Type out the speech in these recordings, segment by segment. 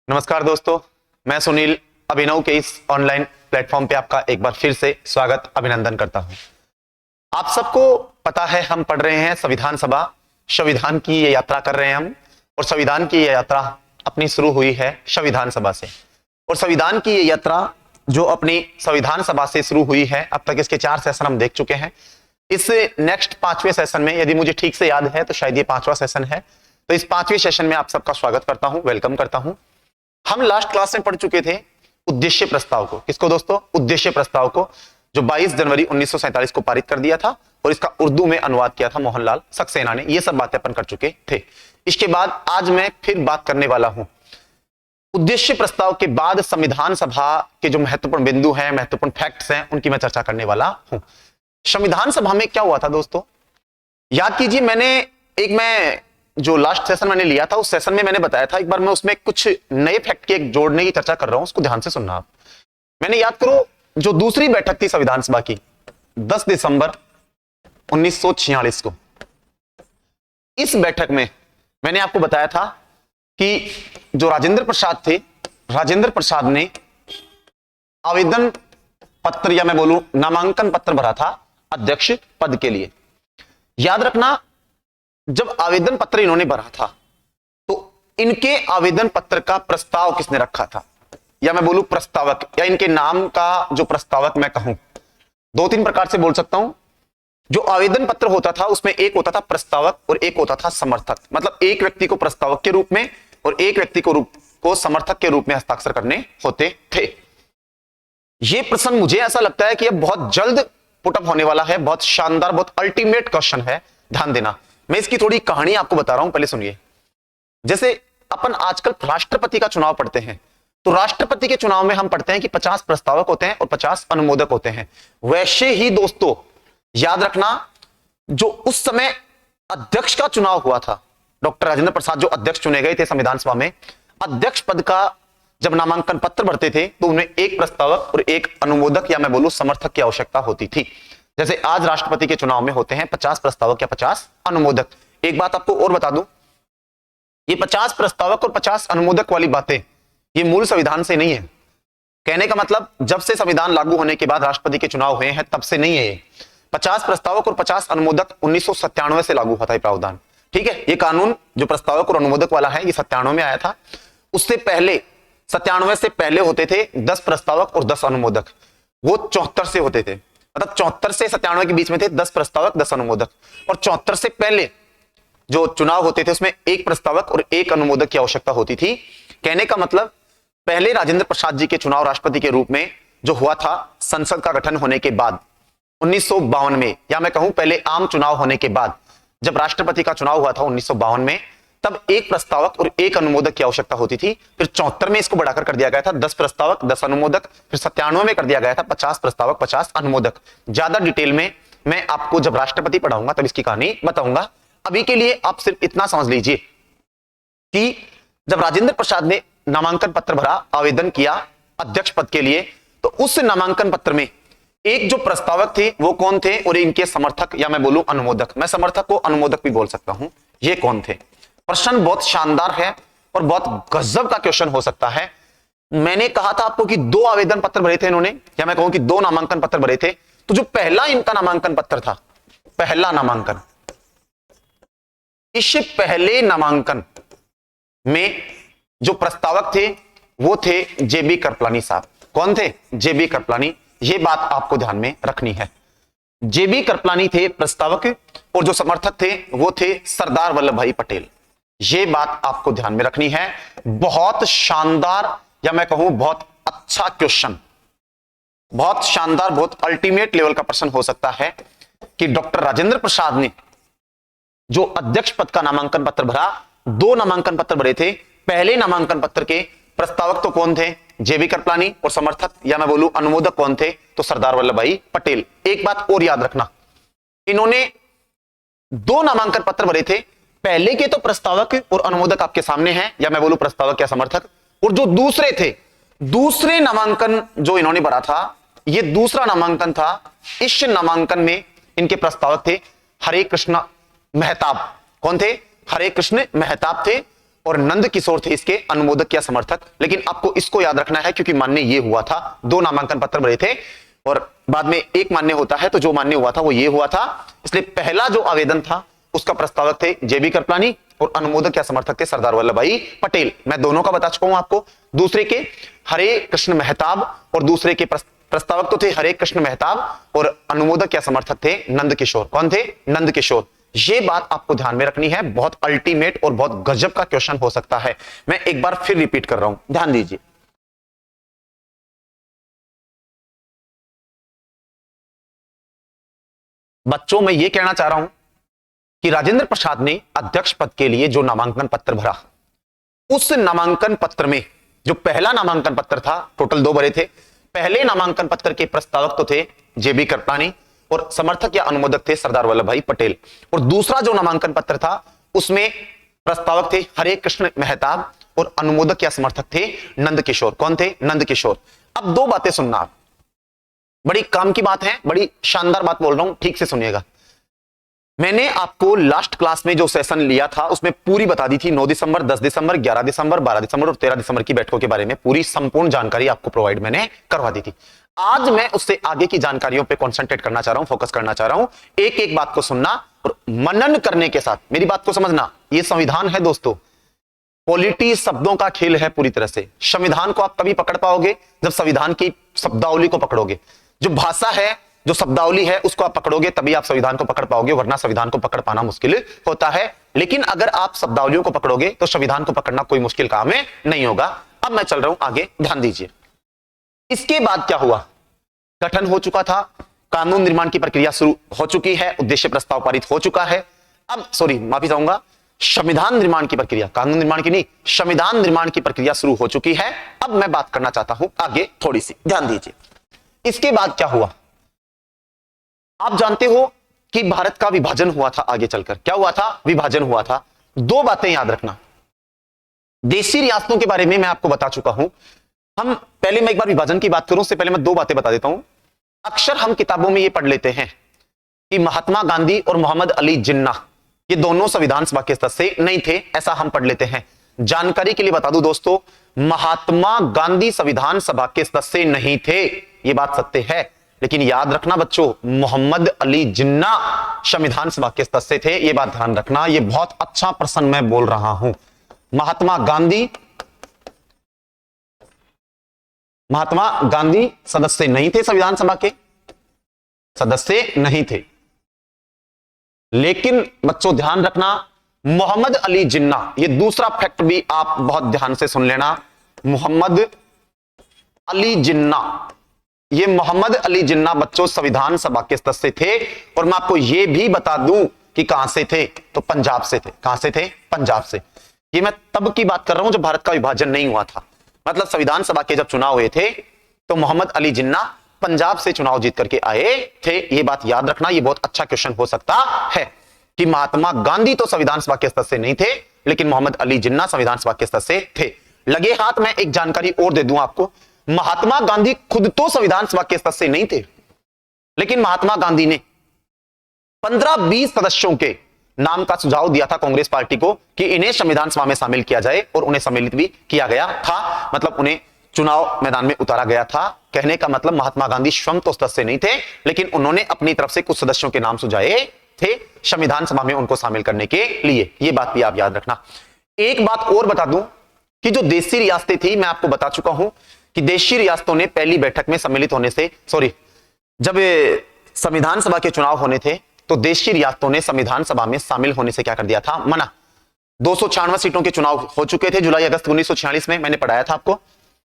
नमस्कार दोस्तों, मैं सुनील अभिनव के इस ऑनलाइन प्लेटफॉर्म पे आपका एक बार फिर से स्वागत अभिनंदन करता हूं। आप सबको पता है, हम पढ़ रहे हैं संविधान सभा, संविधान की ये यात्रा कर रहे हैं हम। और संविधान की ये यात्रा अपनी शुरू हुई है संविधान सभा से। और संविधान की ये यात्रा जो अपनी संविधान सभा से शुरू हुई है, अब तक इसके 4 सेशन हम देख चुके हैं। इस नेक्स्ट 5वें सेशन में, यदि मुझे ठीक से याद है तो शायद ये 5वां सेशन है, तो इस 5वें सेशन में आप सबका स्वागत करता हूं, वेलकम करता हूं। हम लास्ट क्लास में पढ़ चुके थे उद्देश्य प्रस्ताव को। किसको दोस्तों? उद्देश्य प्रस्ताव को, जो 22 जनवरी 1947 को पारित कर दिया था और इसका उर्दू में अनुवाद किया था मोहनलाल सक्सेना ने। ये सब बातें अपन कर चुके थे। इसके बाद आज मैं फिर बात करने वाला हूं उद्देश्य प्रस्ताव के बाद संविधान सभा के जो महत्वपूर्ण बिंदु हैं, महत्वपूर्ण फैक्ट्स हैं, उनकी मैं चर्चा करने वाला हूं। संविधान सभा में क्या हुआ था दोस्तों? याद कीजिए, मैं जो लास्ट सेशन मैंने लिया था, उस सेशन में मैंने बताया था, एक बार मैं उसमें कुछ नए फैक्ट के जोड़ने की चर्चा कर रहा हूं, उसको ध्यान से सुनना आप। मैंने, याद करो, जो दूसरी बैठक थी संविधान सभा की 10 दिसंबर 1946 को, इस बैठक में मैंने आपको बताया था कि जो राजेंद्र प्रसाद थे, राजेंद्र प्रसाद ने आवेदन पत्र, या मैं बोलूं नामांकन पत्र भरा था अध्यक्ष पद के लिए। याद रखना, जब आवेदन पत्र इन्होंने भरा था तो इनके आवेदन पत्र का प्रस्ताव किसने रखा था, या मैं बोलूं प्रस्तावक, या इनके नाम का जो प्रस्तावक मैं कहूं, 2-3 प्रकार से बोल सकता हूं। जो आवेदन पत्र होता था उसमें एक होता था प्रस्तावक और एक होता था समर्थक। मतलब एक व्यक्ति को प्रस्तावक के रूप में और एक व्यक्ति को समर्थक के रूप में हस्ताक्षर करने होते थे। यह प्रश्न मुझे ऐसा लगता है कि यह बहुत जल्द पुटअप होने वाला है, बहुत शानदार, बहुत अल्टीमेट क्वेश्चन है, ध्यान देना। मैं इसकी थोड़ी कहानी आपको बता रहा हूं, पहले सुनिए। जैसे अपन आजकल राष्ट्रपति का चुनाव पढ़ते हैं, तो राष्ट्रपति के चुनाव में हम पढ़ते हैं कि 50 प्रस्तावक होते हैं और 50 अनुमोदक होते हैं। वैसे ही दोस्तों, याद रखना, जो उस समय अध्यक्ष का चुनाव हुआ था, डॉक्टर राजेंद्र प्रसाद जो अध्यक्ष चुने गए थे संविधान सभा में, अध्यक्ष पद का जब नामांकन पत्र भरते थे तो उन्हें एक प्रस्तावक और एक अनुमोदक, या मैं बोलूं समर्थक की आवश्यकता होती थी। जैसे आज राष्ट्रपति के चुनाव में होते हैं 50 प्रस्तावक या 50 अनुमोदक। एक बात आपको और बता दूं, ये 50 प्रस्तावक और 50 अनुमोदक वाली बातें ये मूल संविधान से नहीं है। कहने का मतलब, जब से संविधान लागू होने के बाद राष्ट्रपति के चुनाव हुए हैं तब से नहीं है। 50 प्रस्तावक और 50 अनुमोदक 1997 से लागू हुआ था ये प्रावधान। ठीक है, ये कानून जो प्रस्तावक और अनुमोदक वाला है, ये 97 में आया था। उससे पहले 97 से पहले होते थे 10 प्रस्तावक और 10 अनुमोदक, वो 74 से होते थे। मतलब 74 से 97 के बीच में थे 10 प्रस्तावक 10 अनुमोदक। और 74 से पहले जो चुनाव होते थे उसमें एक प्रस्तावक और एक अनुमोदक की आवश्यकता होती थी। कहने का मतलब, पहले राजेंद्र प्रसाद जी के चुनाव राष्ट्रपति के रूप में जो हुआ था संसद का गठन होने के बाद 1952 में, या मैं कहूं पहले आम चुनाव होने के बाद जब राष्ट्रपति का चुनाव हुआ था 1952 में, तब एक प्रस्तावक और एक अनुमोदक की आवश्यकता होती थी। फिर 74 में इसको बढ़ाकर कर दिया गया था 10 प्रस्तावक 10 अनुमोदक। फिर 97 में कर दिया गया था 50 प्रस्तावक 50 अनुमोदक। ज्यादा डिटेल में मैं आपको जब राष्ट्रपति पढ़ाऊंगा तब इसकी कहानी बताऊंगा। अभी के लिए आप सिर्फ इतना समझ लीजिए कि जब राजेंद्र प्रसाद ने नामांकन पत्र भरा, आवेदन किया अध्यक्ष पद के लिए, तो उस नामांकन पत्र में एक जो प्रस्तावक थे वो कौन थे, और इनके समर्थक, या मैं बोलूं अनुमोदक, मैं समर्थक को अनुमोदक भी बोल सकता हूं, ये कौन थे? प्रश्न बहुत शानदार है और बहुत गजब का क्वेश्चन हो सकता है। मैंने कहा था आपको कि 2 आवेदन पत्र भरे थे इन्होंने, या मैं कहूं कि 2 नामांकन पत्र भरे थे। तो जो पहला इनका नामांकन पत्र था, पहला नामांकन, इस पहले नामांकन में जो प्रस्तावक थे वो थे जेबी कृपलानी साहब। कौन थे? जेबी कृपलानी। ये बात आपको ध्यान में रखनी है। जेबी कृपलानी थे प्रस्तावक, और जो समर्थक थे वो थे सरदार वल्लभ भाई पटेल। ये बात आपको ध्यान में रखनी है। बहुत शानदार, या मैं कहूं बहुत अच्छा क्वेश्चन, बहुत शानदार, बहुत अल्टीमेट लेवल का प्रश्न हो सकता है कि डॉक्टर राजेंद्र प्रसाद ने जो अध्यक्ष पद का नामांकन पत्र भरा, 2 नामांकन पत्र भरे थे। पहले नामांकन पत्र के प्रस्तावक तो कौन थे? जेबी कृपलानी। और समर्थक, या मैं बोलूं अनुमोदक कौन थे? तो सरदार वल्लभ भाई पटेल। एक बात और याद रखना, इन्होंने 2 नामांकन पत्र भरे थे। पहले के तो प्रस्तावक और अनुमोदक आपके सामने हैं, या मैं बोलूं प्रस्तावक या समर्थक। और जो दूसरे थे, दूसरे नामांकन जो इन्होंने भरा था, ये दूसरा नामांकन था। इस नामांकन में इनके प्रस्तावक थे हरे कृष्ण मेहताब। कौन थे? हरे कृष्ण मेहताब थे। और नंद किशोर थे इसके अनुमोदक या समर्थक। लेकिन आपको इसको याद रखना है क्योंकि मान्य ये हुआ था, 2 नामांकन पत्र भरे थे और बाद में एक मान्य होता है, तो जो मान्य हुआ था वो ये हुआ था। इसलिए पहला जो आवेदन था उसका प्रस्तावक थे जेबी कृपलानी और अनुमोदक या समर्थक थे सरदार वल्लभ भाई पटेल। मैं दोनों का बता चुका हूं आपको। दूसरे के हरे कृष्ण मेहताब और दूसरे के प्रस्तावक तो थे हरे कृष्ण मेहताब और अनुमोदक या समर्थक थे नंद किशोर। कौन थे? नंद किशोर। ये बात आपको ध्यान में रखनी है, बहुत अल्टीमेट और बहुत गजब का क्वेश्चन हो सकता है। मैं एक बार फिर रिपीट कर रहा हूं, ध्यान दीजिए। बच्चों मैं ये कहना चाह रहा हूं कि राजेंद्र प्रसाद ने अध्यक्ष पद के लिए जो नामांकन पत्र भरा, उस नामांकन पत्र में जो पहला नामांकन पत्र था, टोटल 2 भरे थे। पहले नामांकन पत्र के प्रस्तावक तो थे जेबी कृपलानी और समर्थक या अनुमोदक थे सरदार वल्लभ भाई पटेल। और दूसरा जो नामांकन पत्र था उसमें प्रस्तावक थे हरे कृष्ण मेहताब और अनुमोदक या समर्थक थे नंद किशोर। कौन थे? नंद किशोर। अब 2 बातें सुनना आप, बड़ी काम की बात है, बड़ी शानदार बात बोल रहा हूं, ठीक से सुनिएगा। मैंने आपको लास्ट क्लास में जो सेशन लिया था उसमें पूरी बता दी थी, 9 दिसंबर, 10 दिसंबर, 11 दिसंबर, 12 दिसंबर और 13 दिसंबर की बैठकों के बारे में पूरी संपूर्ण जानकारी आपको प्रोवाइड मैंने करवा दी थी। आज मैं उससे आगे की जानकारियों पे कंसंट्रेट करना चाह रहा हूं, फोकस करना चाह रहा हूं। एक एक बात को सुनना और मनन करने के साथ मेरी बात को समझना। यह संविधान है दोस्तों, पॉलिटी शब्दों का खेल है पूरी तरह से। संविधान को आप तभी पकड़ पाओगे जब संविधान की शब्दावली को पकड़ोगे। जो भाषा है, जो शब्दावली है, उसको आप पकड़ोगे तभी आप संविधान को पकड़ पाओगे, वरना संविधान को पकड़ पाना मुश्किल होता है। लेकिन अगर आप शब्दावलियों को पकड़ोगे तो संविधान को पकड़ना कोई मुश्किल काम है नहीं होगा। अब मैं चल रहा हूं आगे, ध्यान दीजिए। इसके बाद क्या हुआ? गठन हो चुका था, कानून निर्माण की प्रक्रिया शुरू हो चुकी है, उद्देश्य प्रस्ताव पारित हो चुका है। अब माफी चाहूंगा, संविधान निर्माण की प्रक्रिया, कानून निर्माण की नहीं, संविधान निर्माण की प्रक्रिया शुरू हो चुकी है। अब मैं बात करना चाहता हूं आगे थोड़ी सी, ध्यान दीजिए। इसके बाद क्या हुआ? आप जानते हो कि भारत का विभाजन हुआ था। आगे चलकर क्या हुआ था? विभाजन हुआ था। 2 बातें याद रखना। देशी रियासतों के बारे में मैं आपको बता चुका हूं। हम पहले मैं एक बार विभाजन की बात करूं उससे पहले मैं 2 बातें बता देता हूं। अक्सर हम किताबों में ये पढ़ लेते हैं कि महात्मा गांधी और मोहम्मद अली जिन्ना ये दोनों संविधान सभा के सदस्य नहीं थे, ऐसा हम पढ़ लेते हैं। जानकारी के लिए बता दूं दोस्तों, महात्मा गांधी संविधान सभा के सदस्य नहीं थे, यह बात सत्य है। लेकिन याद रखना बच्चों, मोहम्मद अली जिन्ना संविधान सभा के सदस्य थे, यह बात ध्यान रखना। यह बहुत अच्छा प्रश्न मैं बोल रहा हूं। महात्मा गांधी सदस्य नहीं थे, संविधान सभा के सदस्य नहीं थे। लेकिन बच्चों ध्यान रखना, मोहम्मद अली जिन्ना, ये दूसरा फैक्ट भी आप बहुत ध्यान से सुन लेना। मोहम्मद अली जिन्ना, ये मोहम्मद अली जिन्ना बच्चों संविधान सभा के सदस्य थे। और मैं आपको यह भी बता दूं कि कहां से थे, तो पंजाब से थे। कहां से थे? पंजाब से। ये मैं तब की बात कर रहा हूं जब भारत का विभाजन नहीं हुआ था, मतलब संविधान सभा के जब चुनाव हुए थे तो मोहम्मद अली जिन्ना पंजाब से चुनाव जीत करके आए थे। ये बात याद रखना, ये बहुत अच्छा क्वेश्चन हो सकता है कि महात्मा गांधी तो संविधान सभा के सदस्य नहीं थे, लेकिन मोहम्मद अली जिन्ना संविधान सभा के सदस्य थे। लगे हाथ में एक जानकारी और दे दूं आपको, महात्मा गांधी खुद तो संविधान सभा के सदस्य नहीं थे, लेकिन महात्मा गांधी ने 15-20 सदस्यों के नाम का सुझाव दिया था कांग्रेस पार्टी को कि इन्हें संविधान सभा में शामिल किया जाए, और उन्हें सम्मिलित भी किया गया था। मतलब उन्हें चुनाव मैदान में उतारा गया था। कहने का मतलब महात्मा गांधी स्वयं तो सदस्य नहीं थे, लेकिन उन्होंने अपनी तरफ से कुछ सदस्यों के नाम सुझाए थे संविधान सभा में उनको शामिल करने के लिए। यह बात भी आप याद रखना। एक बात और बता दूं कि जो देशी रियासतें थी, मैं आपको बता चुका हूं कि देशी रियासतों ने पहली बैठक में सम्मिलित होने से, जब संविधान सभा के चुनाव होने थे तो देशी रियासतों ने संविधान सभा में शामिल होने से क्या कर दिया था? मना। 296 सीटों के चुनाव हो चुके थे जुलाई अगस्त 1946 में, मैंने पढ़ाया था आपको।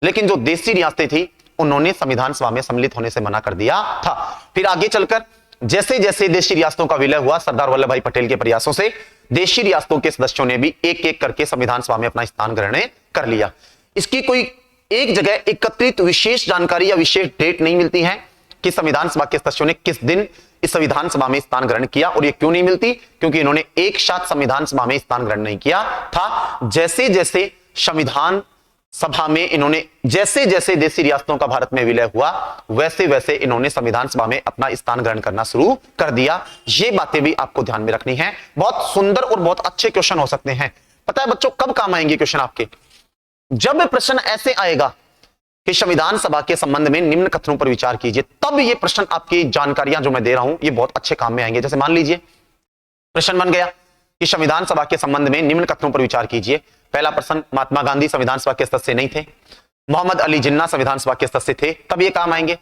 लेकिन जो देशी रियासतें थी उन्होंने संविधान सभा में सम्मिलित होने से मना कर दिया था। फिर आगे चलकर जैसे जैसे देशी रियासतों का विलय हुआ, सरदार वल्लभ भाई पटेल के प्रयासों से देशी रियासतों के सदस्यों ने भी एक एक करके संविधान सभा में अपना स्थान ग्रहण कर लिया। इसकी कोई एक जगह एकत्रित विशेष जानकारी या विशेष डेट नहीं मिलती है कि संविधान सभा के सदस्यों ने किस दिन इस संविधान सभा में स्थान ग्रहण किया, और ये क्यों नहीं मिलती? क्योंकि इन्होंने एक साथ संविधान सभा में स्थान ग्रहण नहीं किया था। जैसे जैसे संविधान सभा में इन्होंने, जैसे जैसे देशी रियासतों का भारत में विलय हुआ, वैसे वैसे इन्होंने संविधान सभा में अपना स्थान ग्रहण करना शुरू कर दिया। ये बातें भी आपको ध्यान में रखनी है। बहुत सुंदर और बहुत अच्छे क्वेश्चन हो सकते हैं, पता है बच्चों कब काम आएंगे क्वेश्चन आपके? जब प्रश्न ऐसे आएगा कि संविधान सभा के संबंध में निम्न कथनों पर विचार कीजिए, तब ये प्रश्न आपकी जानकारियां जो मैं दे रहा हूं ये बहुत अच्छे काम में आएंगे। जैसे मान लीजिए प्रश्न बन गया कि संविधान सभा के संबंध में निम्न कथनों पर विचार कीजिए। पहला प्रश्न, महात्मा गांधी संविधान सभा के सदस्य नहीं थे, मोहम्मद अली जिन्ना संविधान सभा के सदस्य थे, तब ये काम आएंगे।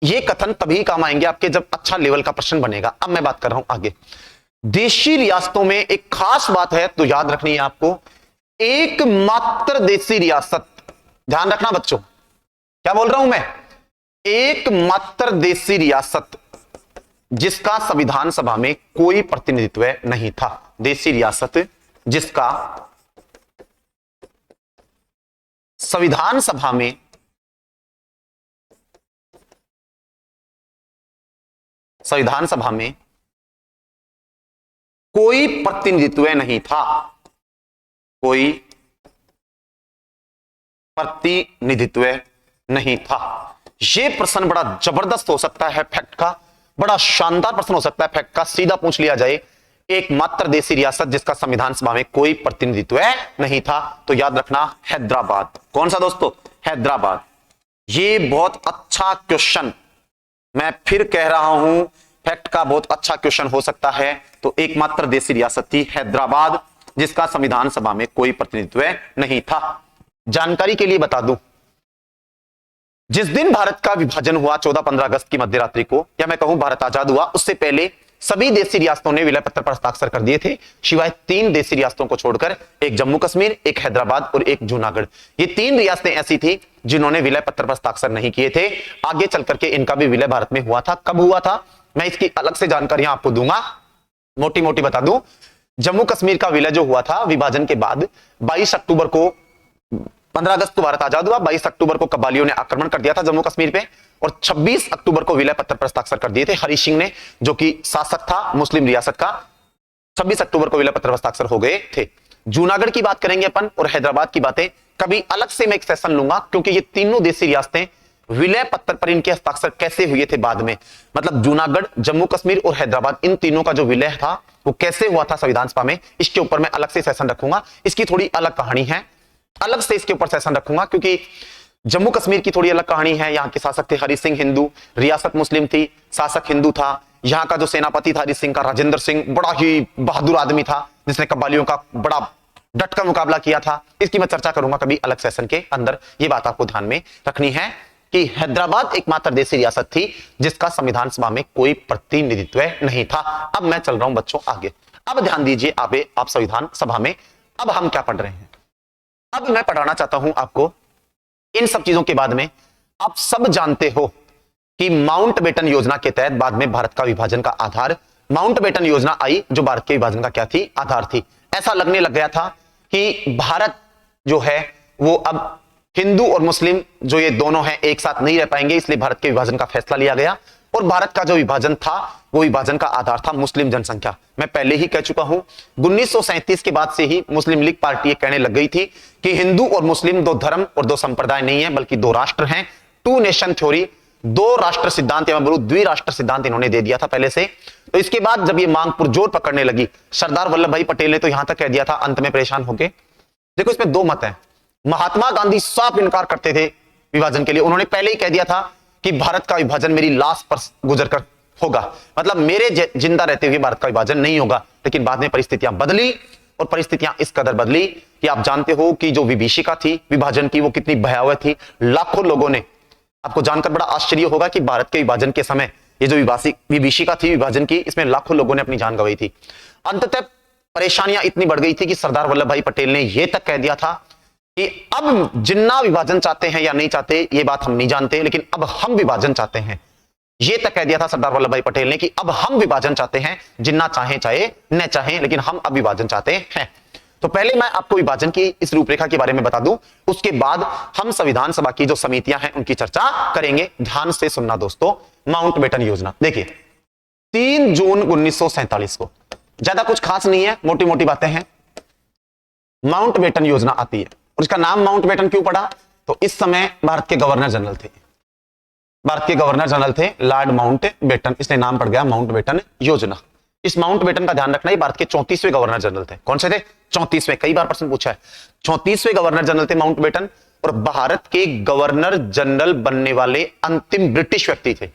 ये कथन तभी काम आएंगे आपके जब अच्छा लेवल का प्रश्न बनेगा। अब मैं बात कर रहा हूं आगे। देशी रियासतों में एक खास बात है तो याद रखनी है आपको, एकमात्र देशी रियासत, ध्यान रखना बच्चों, क्या बोल रहा हूं मैं, एकमात्र देशी रियासत जिसका संविधान सभा में कोई प्रतिनिधित्व नहीं था। देशी रियासत जिसका संविधान सभा में कोई प्रतिनिधित्व नहीं था, कोई प्रतिनिधित्व नहीं था। यह प्रश्न बड़ा जबरदस्त हो सकता है फैक्ट का, बड़ा शानदार प्रश्न हो सकता है फैक्ट का। सीधा पूछ लिया जाए एकमात्र देशी रियासत जिसका संविधान सभा में कोई प्रतिनिधित्व नहीं था, तो याद रखना हैदराबाद। कौन सा दोस्तों? हैदराबाद। ये बहुत अच्छा क्वेश्चन, मैं फिर कह रहा हूं, फैक्ट का बहुत अच्छा क्वेश्चन हो सकता है। तो एकमात्र देशी रियासत थी हैदराबाद जिसका संविधान सभा में कोई प्रतिनिधित्व नहीं था। जानकारी के लिए बता दूं, जिस दिन भारत का विभाजन हुआ 14-15 अगस्त की मध्य रात्रि को, या मैं कहूं भारत आजाद हुआ, उससे पहले सभी देशी रियासतों ने विलय पत्र पर हस्ताक्षर कर दिए थे, सिवाय 3 देशी रियासतों को छोड़कर, एक जम्मू कश्मीर, एक हैदराबाद और एक जूनागढ़। ये 3 रियासतें ऐसी थी जिन्होंने विलय पत्र पर हस्ताक्षर नहीं किए थे। आगे चल करके इनका भी विलय भारत में हुआ था। कब हुआ था मैं इसकी अलग से जानकारियां आपको दूंगा, मोटी मोटी बता दूं। जम्मू कश्मीर का विलय जो हुआ था विभाजन के बाद 22 अक्टूबर को, 15 अगस्त को भारत आजाद हुआ, 22 अक्टूबर को कब्बालियों ने आक्रमण कर दिया था जम्मू कश्मीर पे, और 26 अक्टूबर को विलय पत्र पर हस्ताक्षर कर दिए थे हरि सिंह ने, जो कि शासक था मुस्लिम रियासत का। 26 अक्टूबर को विलय पत्र पर हस्ताक्षर हो गए थे। जूनागढ़ की बात करेंगे अपन, और हैदराबाद की बातें कभी अलग से मैं एक सेशन लूंगा, क्योंकि ये तीनों देशी रियासतें विलय पत्र पर इनके हस्ताक्षर कैसे हुए थे बाद में, मतलब जूनागढ़, जम्मू कश्मीर और हैदराबाद, इन तीनों का जो विलय था वो कैसे हुआ था संविधान सभा में, इसके ऊपर मैं अलग से सेशन रखूंगा। इसकी थोड़ी अलग कहानी है, अलग से इसके ऊपर सेशन रखूंगा, क्योंकि जम्मू कश्मीर की थोड़ी अलग कहानी है। यहाँ के शासक थे हरि सिंह, हिंदू, रियासत मुस्लिम थी, शासक हिंदू था। यहाँ का जो सेनापति था हरि सिंह का, राजेंद्र सिंह, बड़ा ही बहादुर आदमी था जिसने कब्बालियों का बड़ा डट कर मुकाबला किया था। इसकी मैं चर्चा करूंगा कभी अलग सेशन के अंदर। ये बात आपको ध्यान में रखनी है कि हैदराबाद एकमात्र देशी रियासत थी जिसका संविधान सभा में कोई प्रतिनिधित्व नहीं था। अब मैं चल रहा हूं बच्चों आगे। अब ध्यान दीजिए आप संविधान सभा में अब हम क्या पढ़ रहे हैं। अब मैं पढ़ाना चाहता हूं आपको इन सब चीजों के बाद में, आप सब जानते हो कि माउंटबेटन योजना के तहत बाद में भारत का विभाजन का आधार माउंटबेटन योजना आई, जो भारत के विभाजन का क्या थी, आधार थी। ऐसा लगने लग गया था कि भारत जो है वो अब हिंदू और मुस्लिम जो ये दोनों हैं एक साथ नहीं रह पाएंगे, इसलिए भारत के विभाजन का फैसला लिया गया। और भारत का जो विभाजन था वो विभाजन का आधार था मुस्लिम जनसंख्या। मैं पहले ही कह चुका हूं, 1937 के बाद से ही मुस्लिम लीग पार्टी ये कहने लग गई थी कि हिंदू और मुस्लिम दो धर्म और दो संप्रदाय नहीं है, बल्कि दो राष्ट्र हैं। 2 नेशन थ्योरी, 2 राष्ट्र सिद्धांत या बोलूं द्विराष्ट्र सिद्धांत इन्होंने दे दिया था पहले से। तो इसके बाद जब ये मांग पुरजोर पकड़ने लगी, सरदार वल्लभ भाई पटेल ने तो यहां तक कह दिया था, अंत में परेशान होके। देखो इसमें 2 मत हैं। महात्मा गांधी साफ इनकार करते थे विभाजन के लिए, उन्होंने पहले ही कह दिया था कि भारत का विभाजन मेरी लाश पर गुजरकर होगा, मतलब मेरे जिंदा रहते हुए भारत का विभाजन नहीं होगा। लेकिन बाद में परिस्थितियां बदली, और परिस्थितियां इस कदर बदली कि आप जानते हो कि जो विभीषिका थी विभाजन की वो कितनी भयावह थी। लाखों लोगों ने, आपको जानकर बड़ा आश्चर्य होगा कि भारत के विभाजन के समय ये जो विभीषिका थी विभाजन की, इसमें लाखों लोगों ने अपनी जान गंवाई थी। अंततः परेशानियां इतनी बढ़ गई थी कि सरदार वल्लभ भाई पटेल ने यह तक कह दिया था कि अब जिन्ना विभाजन चाहते हैं या नहीं चाहते ये बात हम नहीं जानते, लेकिन अब हम विभाजन चाहते हैं। यह तक कह दिया था सरदार वल्लभ भाई पटेल ने कि अब हम विभाजन चाहते हैं, जिन्ना चाहे चाहे न चाहे, लेकिन हम अब विभाजन चाहते हैं। तो पहले मैं आपको विभाजन की इस रूपरेखा के बारे में बता दूं, उसके बाद हम संविधान सभा की जो समितियां हैं उनकी चर्चा करेंगे। ध्यान से सुनना दोस्तों। माउंटबेटन योजना देखिए, 3 जून 1947 को, ज्यादा कुछ खास नहीं है, मोटी मोटी बातें हैं। माउंटबेटन योजना आती है, और इसका नाम माउंटबेटन क्यों पड़ा, तो इस समय भारत के गवर्नर जनरल थे, भारत के गवर्नर जनरल थे लॉर्ड माउंटबेटन, इसलिए नाम पड़ गया माउंटबेटन योजना। इस माउंटबेटन का ध्यान रखना, ये भारत के 34वें गवर्नर जनरल थे। कौन से थे? 34वें। कई बार प्रश्न पूछा है। 34वें गवर्नर जनरल थे माउंटबेटन, और भारत के गवर्नर जनरल बनने वाले अंतिम ब्रिटिश व्यक्ति थे।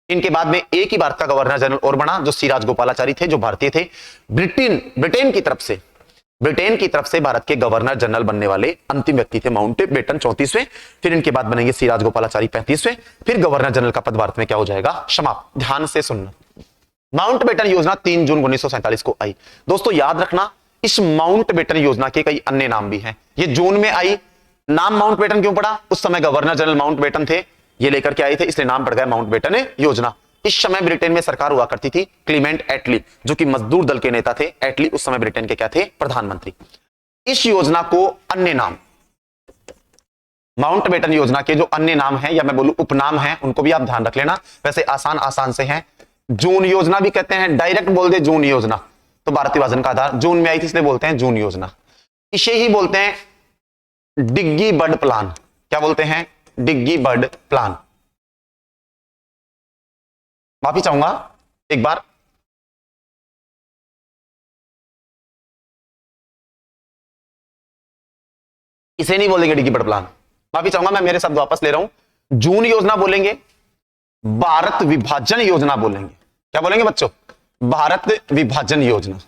इनके बाद में एक ही भारत का गवर्नर जनरल और बना, जो सी राजगोपालाचारी थे, जो भारतीय थे। ब्रिटेन की तरफ से भारत के गवर्नर जनरल बनने वाले अंतिम व्यक्ति थे माउंटबेटन, 34वें। फिर इनके बाद बनेंगे सी राजगोपालाचारी, 35वें। फिर गवर्नर जनरल का पद भारत में क्या हो जाएगा? समाप्त। ध्यान से सुनना, माउंटबेटन योजना 3 जून 1947 को आई। दोस्तों याद रखना, इस माउंटबेटन योजना के कई अन्य नाम भी हैं। ये जून में आई, नाम माउंटबेटन क्यों पड़ा? उस समय गवर्नर जनरल माउंटबेटन थे, ये लेकर के आए थे, इसलिए नाम पड़ गया माउंटबेटन योजना। इस समय ब्रिटेन में सरकार हुआ करती थी क्लीमेंट एटली, जो कि मजदूर दल के नेता थे। एटली उस समय ब्रिटेन के क्या थे? प्रधानमंत्री। इस योजना को अन्य नाम, माउंटबेटन योजना के जो अन्य नाम हैं, या मैं बोलूं उपनाम हैं, उनको भी आप ध्यान रख लेना। वैसे आसान से हैं। जून योजना भी कहते हैं, डायरेक्ट बोल दे जून योजना, तो भारत विभाजन का आधार जून में आई थी, इसलिए बोलते हैं जून योजना। इसे ही बोलते हैं डिग्गी बर्ड प्लान। क्या बोलते हैं? डिग्गी बर्ड प्लान। माफी चाहूंगा एक बार, इसे नहीं बोलेंगे डिग्गी बर्ड प्लान। माफी चाहूंगा, मैं मेरे शब्द वापस ले रहा हूं। जून योजना बोलेंगे, भारत विभाजन योजना बोलेंगे। क्या बोलेंगे बच्चों? भारत विभाजन योजना।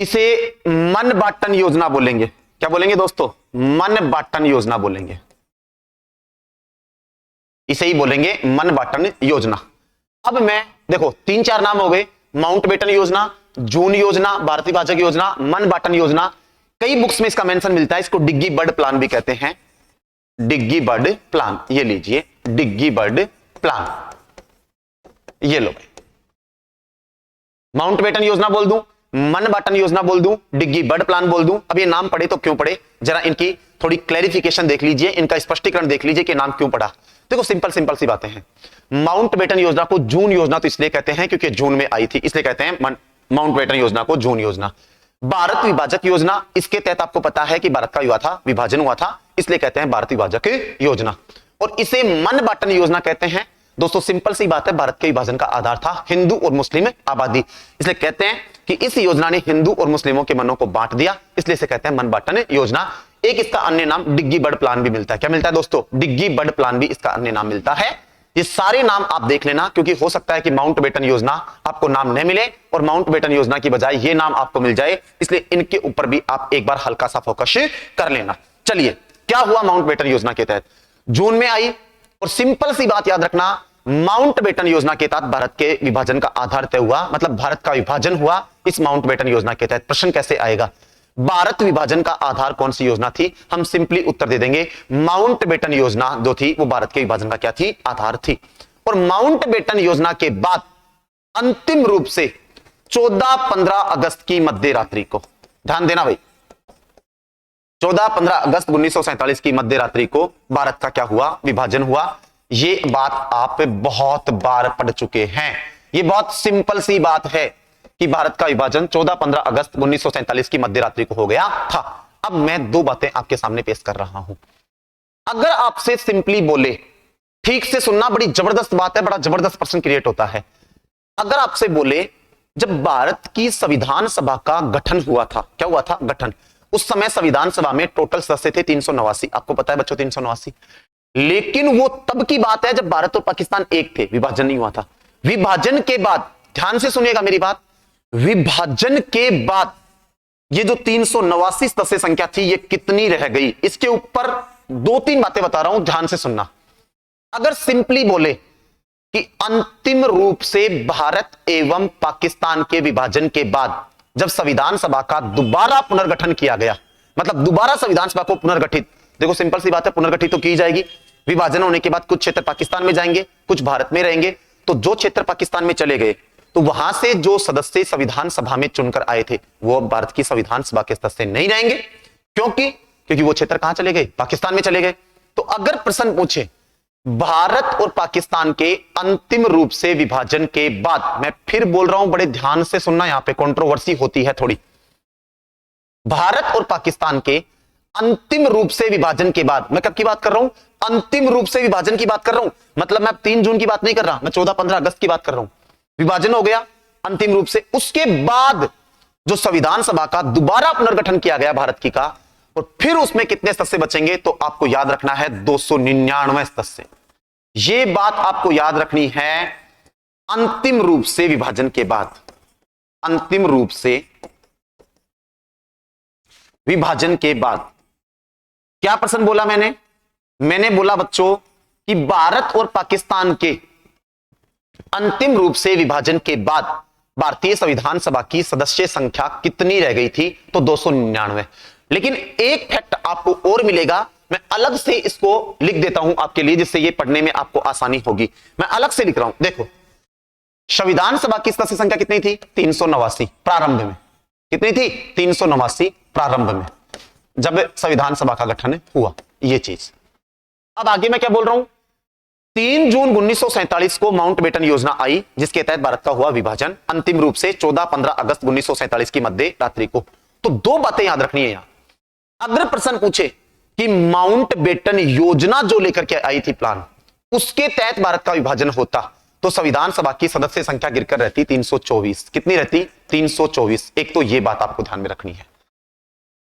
इसे मन बाटन योजना बोलेंगे। क्या बोलेंगे दोस्तों? मन बाटन योजना बोलेंगे। इसे ही बोलेंगे मन बाटन योजना। अब मैं देखो 3-4 नाम हो गए, माउंटबेटन योजना, जून योजना, भारत विभाजक योजना, मन बाटन योजना। कई बुक्स में इसका मेंशन मिलता है, इसको डिग्गी बर्ड प्लान भी कहते हैं। डिग्गी बर्ड प्लान, ये लीजिए, डिग्गी बर्ड प्लान, ये लो। माउंटबेटन योजना बोल दूं, मन बाटन योजना बोल दूं, डिग्गी बर्ड प्लान बोल दूं। अब ये नाम पड़े तो क्यों पड़े, जरा इनकी थोड़ी क्लैरिफिकेशन देख लीजिए, इनका स्पष्टीकरण देख लीजिए कि नाम क्यों पड़ा। देखो सिंपल सी बातें हैं। माउंटबेटन योजना को जून योजना तो इसलिए कहते हैं क्योंकि जून में आई थी, इसलिए कहते हैं माउंटबेटन योजना को जून योजना। भारत विभाजक योजना, इसके तहत आपको पता है कि भारत का विभाजन हुआ था, इसलिए कहते हैं भारत विभाजक योजना। और इसे मन बाटन योजना कहते हैं। दोस्तों सिंपल सी बात है, भारत के विभाजन का आधार था हिंदू और मुस्लिम आबादी, इसलिए कहते हैं कि इस योजना ने हिंदू और मुस्लिमों के मनों को बांट दिया, इसलिए इसे कहते हैं मन बाटन योजना। एक इसका अन्य नाम डिग्गी बर्ड प्लान भी मिलता है। क्या मिलता है दोस्तों? डिग्गी बर्ड प्लान भी इसका अन्य नाम मिलता है। ये सारे नाम आप देख लेना, क्योंकि हो सकता है कि माउंटबेटन योजना आपको नाम नहीं मिले और माउंटबेटन योजना की बजाय ये नाम आपको मिल जाए, इसलिए इनके ऊपर भी आप एक बार हल्का सा फोकस कर लेना। चलिए, क्या हुआ माउंटबेटन योजना के तहत? जून में आई, और सिंपल सी बात याद रखना, माउंटबेटन योजना के तहत भारत के विभाजन का आधार तय हुआ, मतलब भारत का विभाजन हुआ इस माउंटबेटन योजना के तहत। प्रश्न कैसे आएगा? भारत विभाजन का आधार कौन सी योजना थी? हम सिंपली उत्तर दे देंगे माउंटबेटन योजना जो थी वो भारत के विभाजन का क्या थी? आधार थी। और माउंटबेटन योजना के बाद अंतिम रूप से 14-15 अगस्त की मध्य रात्रि को, ध्यान देना भाई, 14-15 अगस्त 1947 की मध्य रात्रि को भारत का क्या हुआ? विभाजन हुआ। ये बात आप बहुत बार पढ़ चुके हैं, ये बहुत सिंपल सी बात है कि भारत का विभाजन 14-15 अगस्त 1947 की मध्य रात्रि को हो गया था। अब मैं दो बातें आपके सामने पेश कर रहा हूं। अगर आपसे सिंपली बोले, ठीक से सुनना, बड़ी जबरदस्त बात है, बड़ा जबरदस्त प्रश्न क्रिएट होता है। अगर आपसे बोले जब भारत की संविधान सभा का गठन हुआ था, क्या हुआ था? गठन। उस समय संविधान सभा में टोटल सदस्य थे 389, आपको पता है बच्चों 389। लेकिन वो तब की बात है जब भारत और पाकिस्तान एक थे, विभाजन नहीं हुआ था। विभाजन के बाद, ध्यान से सुनिएगा मेरी बात, विभाजन के बाद ये जो 389 सदस्य संख्या थी ये कितनी रह गई, इसके ऊपर 2-3 बातें बता रहा हूं, ध्यान से सुनना। अगर सिंपली बोले कि अंतिम रूप से भारत एवं पाकिस्तान के विभाजन के बाद जब संविधान सभा का दोबारा पुनर्गठन किया गया, मतलब दोबारा संविधान सभा को पुनर्गठित, देखो सिंपल सी बात है, पुनर्गठित तो की जाएगी। विभाजन होने के बाद कुछ क्षेत्र पाकिस्तान में जाएंगे, कुछ भारत में रहेंगे। तो जो क्षेत्र पाकिस्तान में चले गए तो वहां से जो सदस्य संविधान सभा में चुनकर आए थे वो भारत की संविधान सभा के सदस्य नहीं रहेंगे। क्योंकि वो क्षेत्र कहां चले गए? पाकिस्तान में चले गए। तो अगर प्रश्न पूछे भारत और पाकिस्तान के अंतिम रूप से विभाजन के बाद, मैं फिर बोल रहा हूं, बड़े ध्यान से सुनना, यहां पे कंट्रोवर्सी होती है थोड़ी। भारत और पाकिस्तान के अंतिम रूप से विभाजन के बाद, मैं कब की बात कर रहा हूं, अंतिम रूप से विभाजन की बात कर रहा हूं, मतलब मैं 3 जून की बात नहीं कर रहा, मैं 14-15 अगस्त की बात कर रहा हूं। विभाजन हो गया अंतिम रूप से, उसके बाद जो संविधान सभा का दोबारा पुनर्गठन किया गया भारत की का, और फिर उसमें कितने सदस्य बचेंगे, तो आपको याद रखना है 299 सदस्य। यह बात आपको याद रखनी है अंतिम रूप से विभाजन के बाद, अंतिम रूप से विभाजन के बाद। क्या प्रश्न बोला मैंने बोला बच्चों कि भारत और पाकिस्तान के अंतिम रूप से विभाजन के बाद भारतीय संविधान सभा की सदस्य संख्या कितनी रह गई थी, तो 299। लेकिन एक फैक्ट आपको और मिलेगा, मैं अलग से इसको लिख देता हूं आपके लिए, जिससे ये पढ़ने में आपको आसानी होगी। मैं अलग से लिख रहा हूं, देखो संविधान सभा की सदस्य संख्या कितनी थी, 389 प्रारंभ में। कितनी थी, 389 प्रारंभ में, जब संविधान सभा का गठन हुआ ये चीज। अब आगे मैं क्या बोल रहा हूं, 3 जून 1947 को माउंटबेटन योजना आई, जिसके तहत भारत का हुआ विभाजन अंतिम रूप से 14-15 अगस्त 1947 की मध्य रात्रि को। तो 2 बातें याद रखनी है यहां। अगर प्रश्न पूछे कि माउंटबेटन योजना जो लेकर के आई थी प्लान, उसके तहत भारत का विभाजन होता, तो संविधान सभा की सदस्य संख्या गिरकर रहती 324। कितनी रहती, 324। एक तो यह बात आपको ध्यान में रखनी है।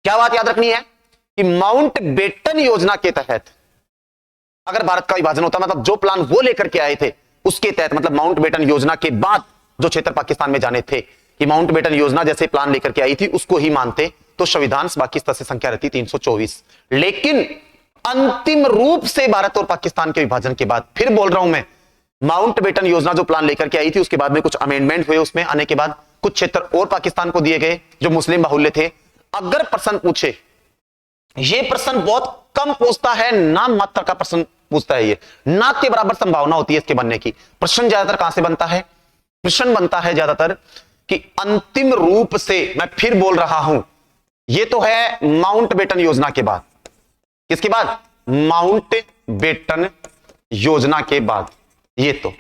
क्या बात याद रखनी है कि माउंटबेटन योजना के तहत अगर भारत का विभाजन होता, मतलब जो प्लान वो लेकर के आए थे उसके तहत, मतलब माउंटबेटन योजना के बाद जो क्षेत्र पाकिस्तान में जाने थे, कि माउंटबेटन योजना जैसे प्लान लेकर के आई थी उसको ही मानते, तो संविधान सभा की सदस्य संख्या रहती 324। लेकिन अंतिम रूप से भारत और पाकिस्तान के विभाजन के बाद, फिर बोल रहा हूं मैं, माउंटबेटन योजना जो प्लान लेकर के आई थी उसके बाद में कुछ अमेंडमेंट हुए, उसमें आने के बाद कुछ क्षेत्र और पाकिस्तान को दिए गए जो मुस्लिम बाहुल्य थे। अगर प्रश्न पूछे, यह प्रश्न बहुत कम पूछता है, नाम मात्र का प्रश्न पूछता है, ये ना के बराबर संभावना होती है इसके बनने की। प्रश्न ज्यादातर कहां से बनता है, प्रश्न बनता है ज्यादातर कि अंतिम रूप से, मैं फिर बोल रहा हूं, ये तो है माउंटबेटन योजना के बाद। किसके बाद, माउंटबेटन योजना के बाद, ये तो।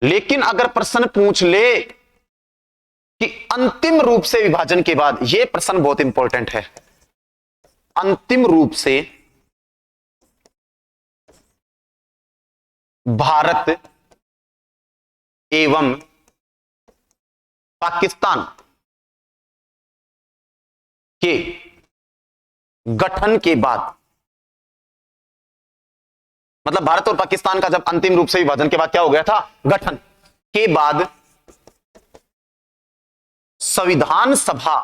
लेकिन अगर प्रश्न पूछ ले कि अंतिम रूप से विभाजन के बाद, यह प्रश्न बहुत इंपॉर्टेंट है, अंतिम रूप से भारत एवं पाकिस्तान के गठन के बाद, मतलब भारत और पाकिस्तान का जब अंतिम रूप से विभाजन के बाद क्या हो गया था, गठन के बाद संविधान सभा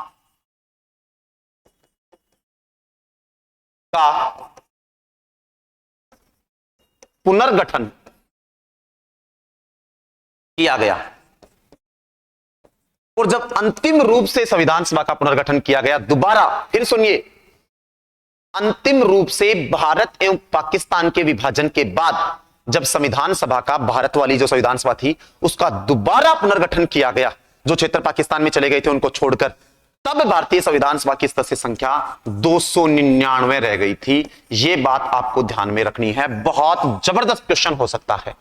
का पुनर्गठन किया गया। और जब अंतिम रूप से संविधान सभा का पुनर्गठन किया गया दोबारा, फिर सुनिए, अंतिम रूप से भारत एवं पाकिस्तान के विभाजन के बाद जब संविधान सभा का, भारत वाली जो संविधान सभा थी उसका दोबारा पुनर्गठन किया गया, जो क्षेत्र पाकिस्तान में चले गए थे उनको छोड़कर, तब भारतीय संविधान सभा की सदस्य संख्या 299 रह गई थी। यह बात आपको ध्यान में रखनी है, बहुत जबरदस्त क्वेश्चन हो सकता है।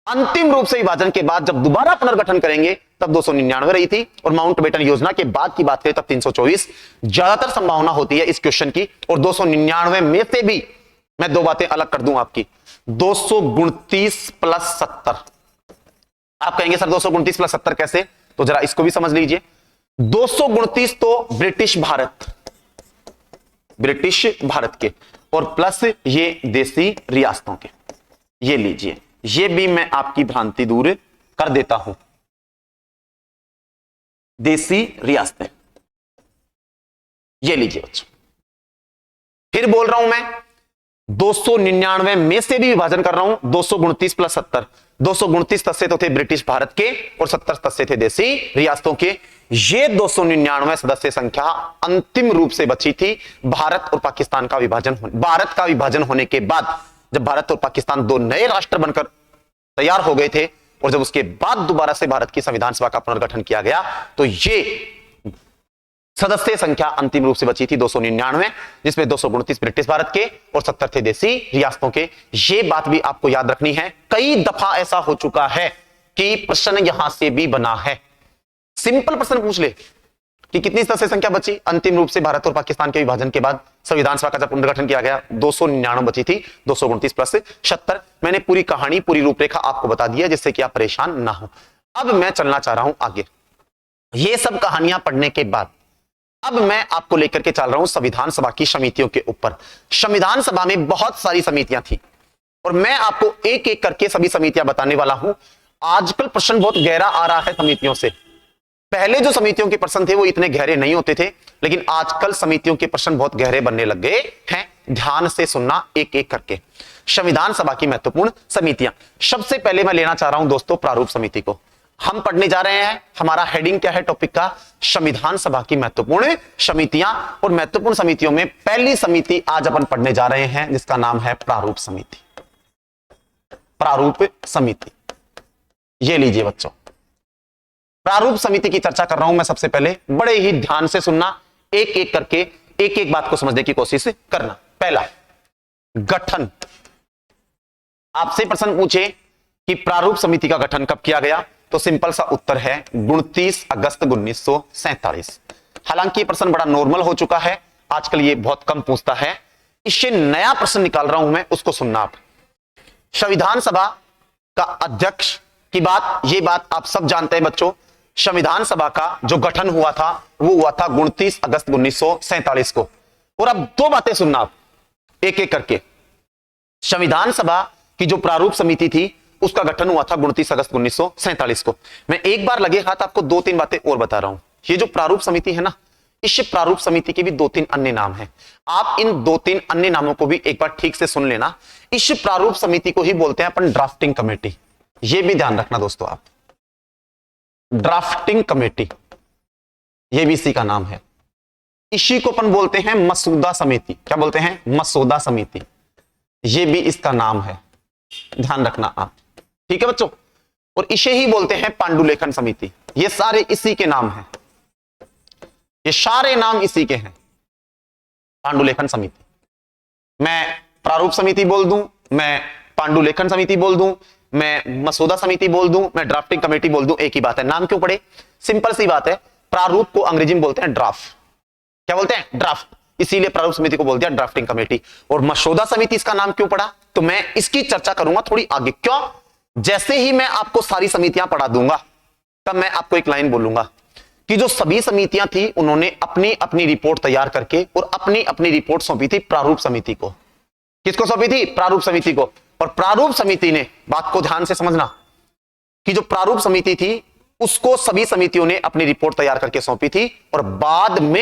अंतिम रूप से विभाजन के बाद जब दोबारा पुनर्गठन करेंगे तब 299 रही थी, और माउंटबेटन योजना के बाद की बात करें तब 324। ज्यादातर संभावना होती है इस क्वेश्चन की, और 299 में से भी मैं 2 बातें अलग कर दूं आपकी, 229 प्लस 70। आप कहेंगे सर 229 प्लस 70 कैसे, तो जरा इसको भी समझ लीजिए। 229 तो ब्रिटिश भारत के, और प्लस ये देसी रियासतों के, ये लीजिए, ये भी मैं आपकी भ्रांति दूर कर देता हूं। देसी रियासतें, ये लीजिए बच्चों। फिर बोल रहा हूं मैं 299 में से भी विभाजन कर रहा हूं, 229 प्लस 70। 229 सदस्य तो थे ब्रिटिश भारत के और 70 सदस्य थे देसी रियासतों के। ये 299 सदस्य संख्या अंतिम रूप से बची थी भारत और पाकिस्तान का विभाजन भारत का विभाजन होने के बाद, जब भारत और पाकिस्तान 2 नए राष्ट्र बनकर तैयार हो गए थे, और जब उसके बाद दोबारा से भारत की संविधान सभा का पुनर्गठन किया गया, तो ये सदस्य संख्या अंतिम रूप से बची थी 299, जिसमें 229 ब्रिटिश भारत के और 70 थे देसी रियासतों के। ये बात भी आपको याद रखनी है। कई दफा ऐसा हो चुका है कि प्रश्न यहां से भी बना है। सिंपल प्रश्न पूछ ले, कि कितनी सदस्य संख्या बची अंतिम रूप से भारत और पाकिस्तान के विभाजन के बाद संविधान सभा का जब पुनर्गठन किया गया 299 बची थी, 229 प्लस 76। मैंने पूरी कहानी, पूरी रूपरेखा आपको बता दी है जिससे कि आप परेशान ना हो। अब मैं चलना चाह रहा हूं आगे। ये सब कहानियां पढ़ने के बाद अब मैं आपको लेकर के चल रहा हूं संविधान सभा की समितियों के ऊपर। संविधान सभा में बहुत सारी समितियां थी और मैं आपको एक एक करके सभी समितियां बताने वाला हूं। आजकल प्रश्न बहुत गहरा आ रहा है समितियों से। पहले जो समितियों के प्रश्न थे वो इतने गहरे नहीं होते थे, लेकिन आजकल समितियों के प्रश्न बहुत गहरे बनने लग गए हैं। ध्यान से सुनना एक एक करके। संविधान सभा की महत्वपूर्ण समितियां। सबसे पहले मैं लेना चाह रहा हूं दोस्तों प्रारूप समिति को। हम पढ़ने जा रहे हैं, हमारा हेडिंग क्या है टॉपिक का, संविधान सभा की महत्वपूर्ण समितियां। और महत्वपूर्ण समितियों में पहली समिति आज अपन पढ़ने जा रहे हैं जिसका नाम है प्रारूप समिति। प्रारूप समिति, ये लीजिए बच्चों, प्रारूप समिति की चर्चा कर रहा हूं मैं। सबसे पहले बड़े ही ध्यान से सुनना, एक एक करके एक एक बात को समझने की कोशिश करना। पहला, गठन। आपसे प्रश्न पूछे कि प्रारूप समिति का गठन कब किया गया, तो सिंपल सा उत्तर है 29 अगस्त 1947। हालांकि ये प्रश्न बड़ा नॉर्मल हो चुका है, आजकल ये बहुत कम पूछता है। इससे नया प्रश्न निकाल रहा हूं मैं, उसको सुनना आप। संविधान सभा का अध्यक्ष की बात, ये बात आप सब जानते हैं बच्चों। संविधान सभा का जो गठन हुआ था वो हुआ था 29 अगस्त 1947 को। और अब दो बातें सुनना आप एक एक करके। संविधान सभा की जो प्रारूप समिति थी उसका गठन हुआ था 29 अगस्त 1947 को। मैं एक बार लगे हाथ आपको दो तीन बातें और बता रहा हूं। ये जो प्रारूप समिति है ना, इस प्रारूप समिति के भी दो तीन अन्य नाम हैं। आप इन दो तीन अन्य नामों को भी एक बार ठीक से सुन लेना। इस प्रारूप समिति को ही बोलते हैं अपन ड्राफ्टिंग कमेटी। ये भी ध्यान रखना दोस्तों आप, ड्राफ्टिंग कमेटी, ये भी इसी का नाम है। इसी को अपन बोलते हैं मसूदा समिति। क्या बोलते हैं? मसूदा समिति। ये भी इसका नाम है, ध्यान रखना आप, ठीक है बच्चों। और इसे ही बोलते हैं पांडुलेखन समिति। ये सारे इसी के नाम हैं, ये सारे नाम इसी के हैं, पांडुलेखन समिति। मैं प्रारूप समिति बोल दूं, मैं पांडुलेखन समिति बोल दूं, मैं मसौदा समिति बोल दूं, मैं ड्राफ्टिंग कमेटी बोल दूं, एक ही बात है। नाम क्यों पड़े? सिंपल सी बात है, प्रारूप को अंग्रेजी में बोलते हैं ड्राफ्ट। क्या बोलते हैं? ड्राफ्ट। इसीलिए प्रारूप समिति को बोलते हैं ड्राफ्टिंग कमेटी। और मसौदा समिति इसका नाम क्यों पड़ा, तो मैं इसकी चर्चा करूंगा थोड़ी आगे। क्यों? जैसे ही मैं आपको सारी समितियां पढ़ा दूंगा तब मैं आपको एक लाइन बोलूंगा कि जो सभी समितियां थी उन्होंने अपनी अपनी रिपोर्ट तैयार करके और अपनी अपनी रिपोर्ट सौंपी थी प्रारूप समिति को। किसको सौंपी थी? प्रारूप समिति को। और प्रारूप समिति ने, बात को ध्यान से समझना, कि जो प्रारूप समिति थी उसको सभी समितियों ने अपनी रिपोर्ट तैयार करके सौंपी थी। और बाद में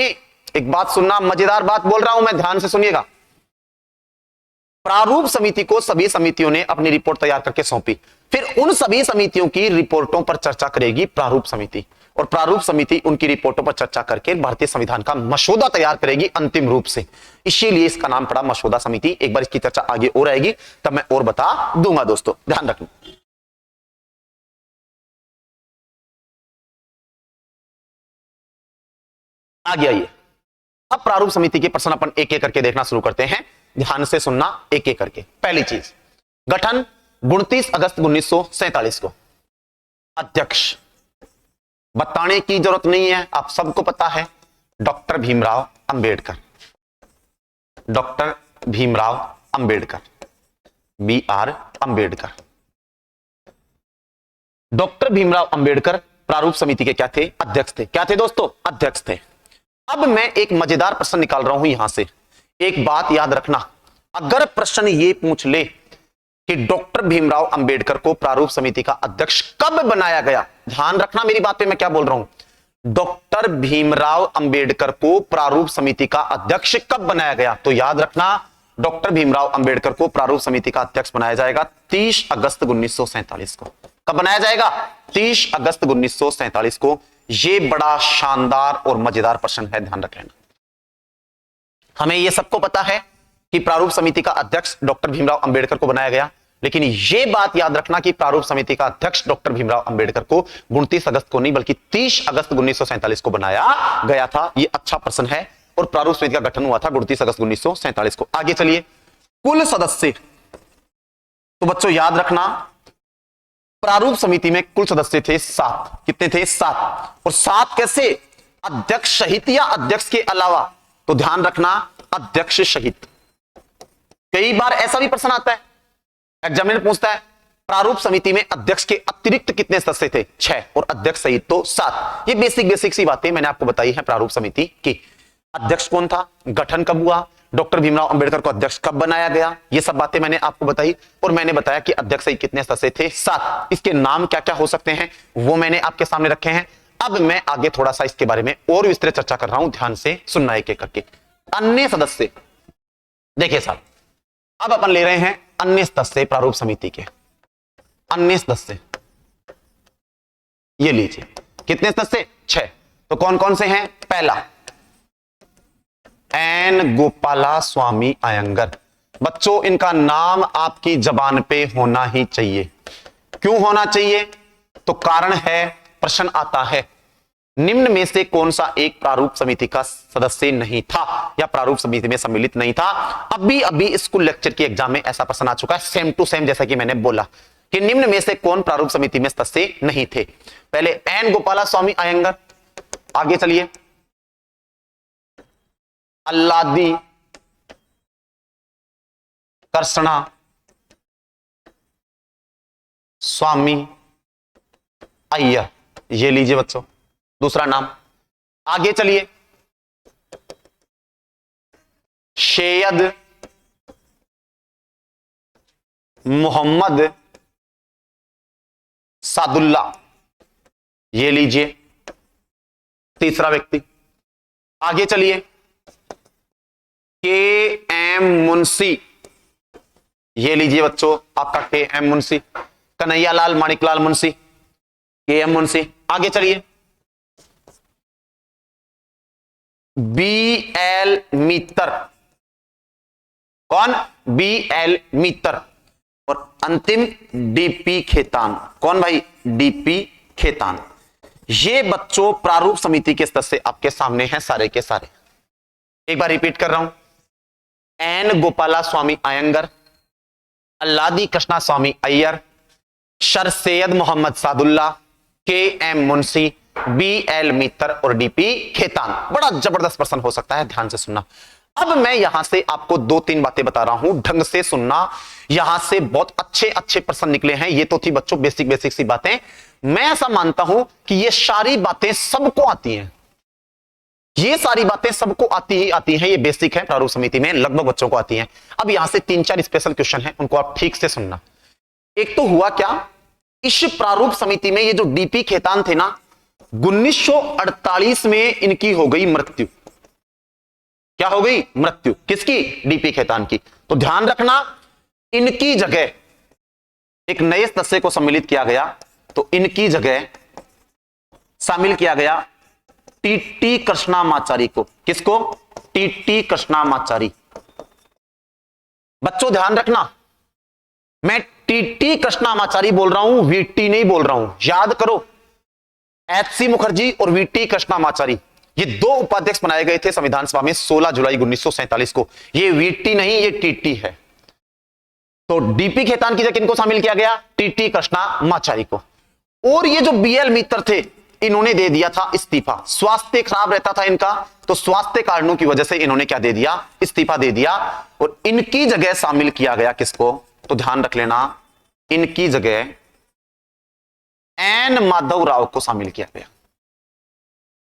एक बात सुनना, मजेदार बात बोल रहा हूं मैं, ध्यान से सुनिएगा। प्रारूप समिति को सभी समितियों ने अपनी रिपोर्ट तैयार करके सौंपी, फिर उन सभी समितियों की रिपोर्टों पर चर्चा करेगी प्रारूप समिति। और प्रारूप समिति उनकी रिपोर्टों पर चर्चा करके भारतीय संविधान का मसौदा तैयार करेगी अंतिम रूप से। इसीलिए इसका नाम पड़ा मसौदा समिति। एक बार इसकी चर्चा आगे और आएगी तब मैं और बता दूंगा दोस्तों, ध्यान रखना। आगे आइए, अब प्रारूप समिति के प्रश्न अपन एक एक करके देखना शुरू करते हैं। ध्यान से सुनना एक एक करके। पहली चीज, गठन 29 अगस्त 1947 को। अध्यक्ष बताने की जरूरत नहीं है, आप सबको पता है, doctor Bhimrao Ambedkar. Doctor Bhimrao Ambedkar, BR Ambedkar. Doctor Bhimrao Ambedkar प्रारूप समिति के क्या थे? अध्यक्ष थे। क्या थे दोस्तों? अध्यक्ष थे। अब मैं एक मजेदार प्रश्न निकाल रहा हूं यहां से। एक बात याद रखना, अगर प्रश्न ये पूछ ले कि डॉक्टर भीमराव अंबेडकर को प्रारूप समिति का अध्यक्ष कब बनाया गया, ध्यान रखना मेरी बात पे मैं क्या बोल रहा हूं। डॉक्टर भीमराव अंबेडकर को प्रारूप समिति का अध्यक्ष कब बनाया गया, तो याद रखना डॉक्टर भीमराव अंबेडकर को प्रारूप समिति का अध्यक्ष बनाया जाएगा 30 अगस्त 1947 को। कब बनाया जाएगा? 30 अगस्त 1947 को। यह बड़ा शानदार और मजेदार प्रश्न है, ध्यान रख लेना। हमें यह सबको पता है कि प्रारूप समिति का अध्यक्ष डॉक्टर भीमराव अंबेडकर को बनाया गया, लेकिन यह बात याद रखना कि प्रारूप समिति का अध्यक्ष डॉक्टर भीमराव अंबेडकर को 29 अगस्त को नहीं बल्कि 30 अगस्त 1947 को बनाया गया था। यह अच्छा प्रश्न है। और प्रारूप समिति का गठन हुआ था 29 अगस्त 1947 को। आगे चलिए, कुल सदस्य, तो बच्चों याद रखना प्रारूप समिति में कुल सदस्य थे 7। कितने थे? 7। और 7 कैसे? अध्यक्ष सहित या अध्यक्ष के अलावा, तो ध्यान रखना अध्यक्ष सहित। कई बार ऐसा भी प्रश्न आता है, एग्जामिनर पूछता है प्रारूप समिति में अध्यक्ष के अतिरिक्त कितने सदस्य थे, 6, और अध्यक्ष सहित तो 7। ये बेसिक सी बातें मैंने आपको बताई है प्रारूप समिति की। अध्यक्ष कौन था, गठन कब हुआ, डॉक्टर भीमराव अंबेडकर को अध्यक्ष कब बनाया गया, ये सब बातें मैंने आपको बताई। और मैंने बताया कि अध्यक्ष सहित कितने सदस्य थे, 7। इसके नाम क्या क्या हो सकते हैं वो मैंने आपके सामने रखे हैं। अब मैं आगे थोड़ा सा इसके बारे में और विस्तृत चर्चा कर रहा हूं, ध्यान से सुनना एक एक करके। अन्य सदस्य, देखिए साहब, अब अपन ले रहे हैं अन्य सदस्य प्रारूप समिति के। अन्य सदस्य ये लीजिए, कितने सदस्य, 6। तो कौन कौन से हैं, पहला एन गोपाला स्वामी अयंगर। बच्चों इनका नाम आपकी जबान पे होना ही चाहिए। क्यों होना चाहिए, तो कारण है, प्रश्न आता है निम्न में से कौन सा एक प्रारूप समिति का सदस्य नहीं था या प्रारूप समिति में सम्मिलित नहीं था। अभी स्कूल लेक्चर की एग्जाम में ऐसा प्रश्न आ चुका है, सेम टू सेम, जैसा कि मैंने बोला कि निम्न में से कौन प्रारूप समिति में सदस्य नहीं थे। पहले एन गोपाला स्वामी अयंगर, आगे चलिए अल्लादी कृष्णा स्वामी अय्यर, ये लीजिए बच्चों दूसरा नाम। आगे चलिए सैयद मोहम्मद सादुल्ला, ये लीजिए तीसरा व्यक्ति। आगे चलिए के एम मुंशी, ये लीजिए बच्चों आपका के एम मुंशी, कन्हैयालाल माणिकलाल मुंशी, के एम मुंशी। आगे चलिए बी एल मित्तर, कौन, बी एल मित्तर। और अंतिम डीपी खेतान, कौन भाई, डीपी खेतान। ये बच्चों प्रारूप समिति के सदस्य आपके सामने हैं सारे के सारे। एक बार रिपीट कर रहा हूं, एन गोपाला स्वामी अयंगर, अल्लादी कृष्णा स्वामी अय्यर, सर सैयद मोहम्मद सादुल्ला, के एम मुंशी, बी एल मित्तर और डीपी खेतान। बड़ा जबरदस्त प्रश्न हो सकता है, ध्यान से सुनना। अब मैं यहां से आपको 2-3 बातें बता रहा हूं, ढंग से सुनना। यहां से बहुत अच्छे अच्छे प्रश्न निकले हैं। ये तो थी बच्चों बेसिक सी बातें। मैं ऐसा मानता हूं कि ये सारी बातें सबको आती हैं, ये सारी बातें सबको आती ही आती हैं। ये बेसिक है, प्रारूप समिति में लगभग बच्चों को आती हैं। अब यहां से 3-4 स्पेशल क्वेश्चन हैं, उनको आप ठीक से सुनना। एक तो हुआ क्या, इस प्रारूप समिति में ये जो डीपी खेतान थे ना, 1948 में इनकी हो गई मृत्यु। क्या हो गई, मृत्यु। किसकी, डीपी खेतान की। तो ध्यान रखना, इनकी जगह एक नए सदस्य को सम्मिलित किया गया। तो इनकी जगह शामिल किया गया टीटी कृष्णामाचारी को। किसको, टीटी कृष्णामाचारी। बच्चों ध्यान रखना, मैं टीटी कृष्णामाचारी बोल रहा हूं, वीटी नहीं बोल रहा हूं। याद करो, एचसी मुखर्जी और वीटी कृष्णामाचारी, ये 2 उपाध्यक्ष बनाए गए थे संविधान सभा में 16 जुलाई 1947 को। ये वीटी नहीं, ये टीटी है। तो डीपी खेतान की जगह किनको शामिल किया गया, टीटी कृष्णामाचारी को। और ये जो बीएल मित्तर थे, इन्होंने दे दिया था इस्तीफा। स्वास्थ्य खराब रहता था इनका, तो स्वास्थ्य कारणों की वजह से इन्होंने क्या दे दिया, इस्तीफा दे दिया। और इनकी जगह शामिल किया गया किसको, तो ध्यान रख लेना, इनकी जगह एन माधव राव को शामिल किया गया।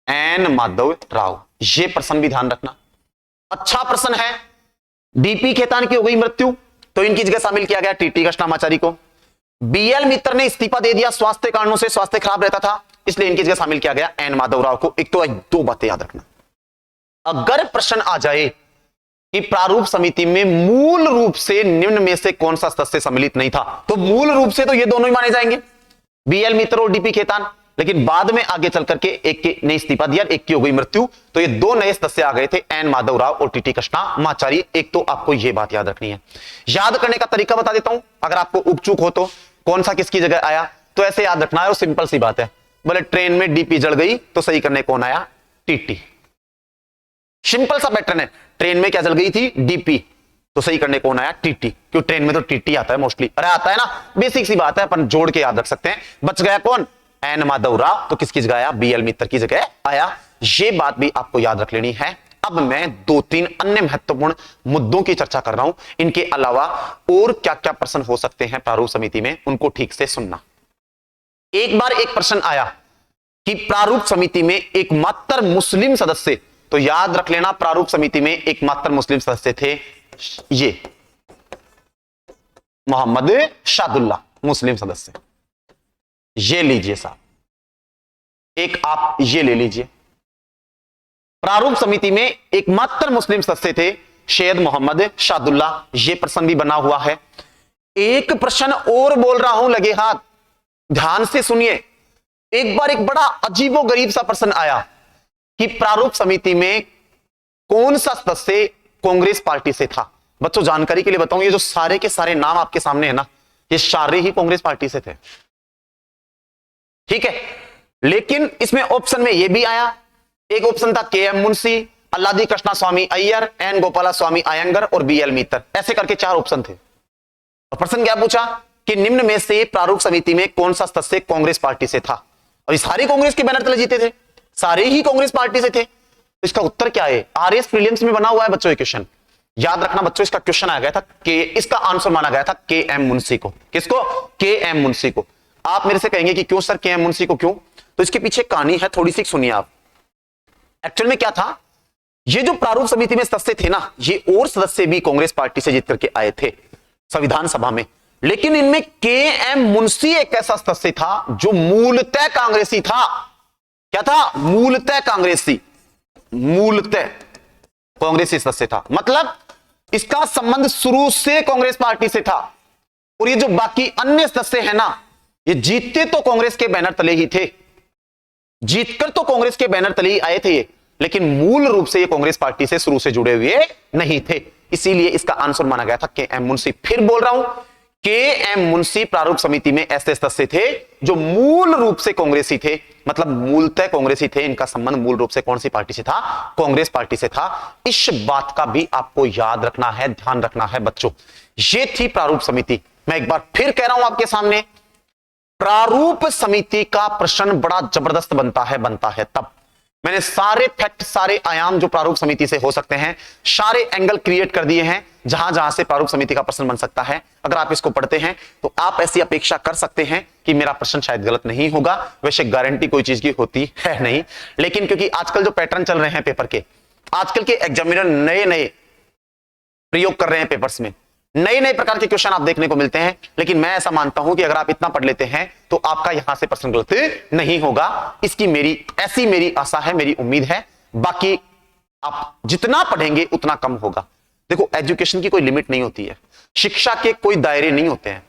एन माधव राव, ये प्रश्न भी ध्यान रखना, अच्छा प्रश्न है। डीपी खेतान की हो गई मृत्यु, तो इनकी जगह शामिल किया गया टीटी कृष्णामाचारी को। बीएल मित्तर ने इस्तीफा दे दिया स्वास्थ्य कारणों से, स्वास्थ्य खराब रहता था, इसलिए इनकी जगह शामिल किया गया एन माधव राव को। एक तो 2 बातें याद रखना। अगर प्रश्न आ जाए कि प्रारूप समिति में मूल रूप से निम्न में से कौन सा सदस्य सम्मिलित नहीं था, तो मूल रूप से तो ये दोनों ही माने जाएंगे, बीएल मित्तर और डीपी खेतान। लेकिन बाद में आगे चल करके एक के ने इस्तीफा दिया, एक की हो गई मृत्यु, तो ये 2 नए सदस्य आ गए थे, एन माधव राव और टीटी कृष्णामाचारी। एक तो आपको यह बात याद रखनी है। याद करने का तरीका बता देता हूं, अगर आपको उपचूक हो तो, कौन सा किसकी जगह आया, तो ऐसे याद रखना है। और सिंपल सी बात है, बोले ट्रेन में डीपी जल गई तो सही करने कौन आया, टीटी। सिंपल सा पैटर्न है, ट्रेन में क्या जल गई थी, डीपी, तो सही करने कौन आया, टीटी। क्यों, ट्रेन में तो टीटी आता है मोस्टली, अरे आता है ना, बेसिक सी बात है, अपन जोड़ के याद रख सकते हैं। बच गया कौन, एन माधव राव, तो किसकी जगह आया, बीएल मित्तर की जगह आया। ये बात भी आपको याद रख लेनी है। अब मैं 2-3 अन्य महत्वपूर्ण मुद्दों की चर्चा कर रहा हूं, इनके अलावा और क्या क्या प्रश्न हो सकते हैं प्रारूप समिति में, उनको ठीक से सुनना। एक बार एक प्रश्न आया कि प्रारूप समिति में एकमात्र मुस्लिम सदस्य, तो याद रख लेना प्रारूप समिति में एकमात्र मुस्लिम सदस्य थे ये मोहम्मद शादुल्ला, मुस्लिम सदस्य। ये लीजिए साहब, एक आप ये ले लीजिए। प्रारूप समिति में एकमात्र मुस्लिम सदस्य थे सैयद मोहम्मद शादुल्ला। ये प्रश्न भी बना हुआ है। एक प्रश्न और बोल रहा हूं, लगे हाथ, ध्यान से सुनिए। एक बार एक बड़ा अजीबोगरीब सा प्रश्न आया कि प्रारूप समिति में कौन सा सदस्य कांग्रेस पार्टी से था। बच्चों जानकारी के लिए बताऊं, ये जो सारे के सारे नाम आपके सामने है ना, ये सारे ही कांग्रेस पार्टी से थे, ठीक है। लेकिन इसमें ऑप्शन में ये भी आया, एक ऑप्शन था के एम मुंशी, अल्लादी कृष्णा स्वामी अय्यर, एन गोपाला स्वामी अयंगर और बी एल मीतर, ऐसे करके 4 ऑप्शन थे। और प्रश्न क्या पूछा कि निम्न में से प्रारूप समिति में कौन सा सदस्य कांग्रेस पार्टी से था। और ये सारे कांग्रेस के बैनर तले जीते थे, सारे ही कांग्रेस पार्टी से थे। तो इसका उत्तर क्या है, आरएस प्रीलिम्स में बना हुआ है बच्चों ये क्वेश्चन, याद रखना बच्चों। इसका क्वेश्चन आ गया था कि इसका आंसर माना गया था के एम मुंशी को। किसको? के एम मुंशी को। आप मेरे से कहेंगे कि क्यों सर के एम मुंशी को, क्यों? तो इसके पीछे कहानी है, थोड़ी सी सुनिए आप। एक्चुअल में क्या था, ये जो प्रारूप समिति में सदस्य थे ना, ये और सदस्य भी कांग्रेस पार्टी से जीत करके आए थे संविधान सभा में, लेकिन इनमें के एम मुंशी एक ऐसा सदस्य था जो मूलतः कांग्रेसी था। क्या था? मूलतः कांग्रेसी, मूलतः कांग्रेसी सदस्य था। मतलब इसका संबंध शुरू से कांग्रेस पार्टी से था। और ये जो बाकी अन्य सदस्य हैं ना, ये जीतते तो कांग्रेस के बैनर तले ही थे, जीतकर तो कांग्रेस के बैनर तले ही आए थे ये, लेकिन मूल रूप से ये कांग्रेस पार्टी से शुरू से जुड़े हुए नहीं थे। इसीलिए इसका आंसर माना गया था के एम मुंशी। फिर बोल रहा हूं, के एम मुंशी प्रारूप समिति में ऐसे सदस्य थे जो मूल रूप से कांग्रेसी थे, मतलब मूलतः कांग्रेसी थे। इनका संबंध मूल रूप से कौन सी पार्टी से था? कांग्रेस पार्टी से था। इस बात का भी आपको याद रखना है, ध्यान रखना है बच्चों। ये थी प्रारूप समिति। मैं एक बार फिर कह रहा हूं आपके सामने, प्रारूप समिति का प्रश्न बड़ा जबरदस्त बनता है तब। मैंने सारे फैक्ट, सारे आयाम जो प्रारूप समिति से हो सकते हैं, सारे एंगल क्रिएट कर दिए हैं जहां जहां से प्रारूप समिति का प्रश्न बन सकता है। अगर आप इसको पढ़ते हैं तो आप ऐसी अपेक्षा कर सकते हैं कि मेरा प्रश्न शायद गलत नहीं होगा। वैसे गारंटी कोई चीज की होती है नहीं, लेकिन क्योंकि आजकल जो पैटर्न चल रहे हैं पेपर के, आजकल के एग्जामिनर नए नए प्रयोग कर रहे हैं पेपर्स में, नए नए प्रकार के क्वेश्चन आप देखने को मिलते हैं। लेकिन मैं ऐसा मानता हूं कि अगर आप इतना पढ़ लेते हैं तो आपका यहां से प्रश्न गलत नहीं होगा। इसकी मेरी आशा है, मेरी उम्मीद है। बाकी आप जितना पढ़ेंगे उतना कम होगा। देखो, एजुकेशन की कोई लिमिट नहीं होती है, शिक्षा के कोई दायरे नहीं होते हैं।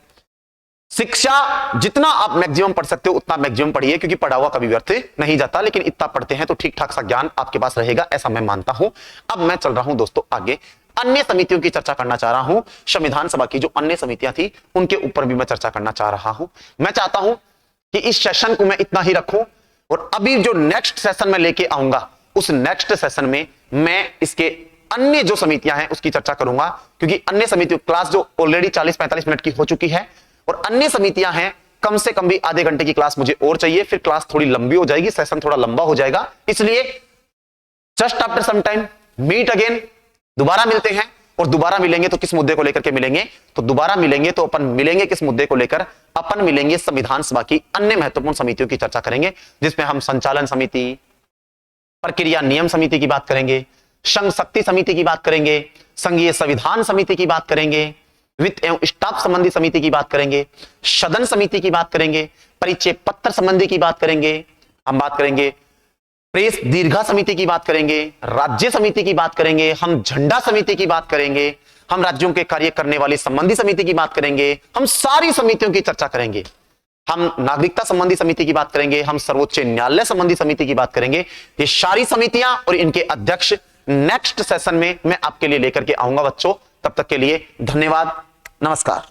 शिक्षा जितना आप मैक्सिमम पढ़ सकते हो उतना मैक्सिमम पढ़िए, क्योंकि पढ़ा हुआ कभी व्यर्थ नहीं जाता। लेकिन इतना पढ़ते हैं तो ठीक ठाक सा ज्ञान आपके पास रहेगा, ऐसा मैं मानता हूं। अब मैं चल रहा हूं दोस्तों आगे, अन्य समितियों की चर्चा करना चाह रहा हूं। संविधान सभा की जो अन्य समितियां थी उनके ऊपर भी मैं चर्चा करना चाह रहा हूं। मैं चाहता हूं कि इस सेशन को मैं इतना ही रखूं, और अभी जो नेक्स्ट सेशन में लेके आऊंगा, उस नेक्स्ट सेशन में मैं इसके अन्य जो समितियां हैं उसकी चर्चा करूंगा। क्योंकि अन्य समितियों क्लास जो ऑलरेडी 40-45 मिनट की हो चुकी है, और अन्य समितियां हैं कम से कम भी आधे घंटे की क्लास मुझे और चाहिए। फिर क्लास थोड़ी लंबी हो जाएगी, सेशन थोड़ा लंबा हो जाएगा। इसलिए just after some time meet again, दोबारा मिलते हैं। और दोबारा मिलेंगे तो किस मुद्दे को लेकर के मिलेंगे? तो दोबारा मिलेंगे तो अपन मिलेंगे किस मुद्दे को लेकर? अपन मिलेंगे संविधान सभा की अन्य महत्वपूर्ण समितियों की चर्चा करेंगे, जिसमें हम संचालन समिति, प्रक्रिया नियम समिति की बात करेंगे, संघ शक्ति समिति की बात करेंगे, संघीय संविधान समिति की बात करेंगे, वित्त एवं स्टाफ संबंधी समिति की बात करेंगे, सदन समिति की बात करेंगे, परिचय पत्र संबंधी की बात करेंगे, हम बात करेंगे प्रेस दीर्घा समिति की बात करेंगे, राज्य समिति की बात करेंगे, हम झंडा समिति की बात करेंगे, हम राज्यों के कार्य करने वाली संबंधी समिति की बात करेंगे। हम सारी समितियों की चर्चा करेंगे। हम नागरिकता संबंधी समिति की बात करेंगे, हम सर्वोच्च न्यायालय संबंधी समिति की बात करेंगे। ये सारी समितियां और इनके अध्यक्ष नेक्स्ट सेशन में मैं आपके लिए लेकर के आऊंगा बच्चों। तब तक के लिए धन्यवाद, नमस्कार।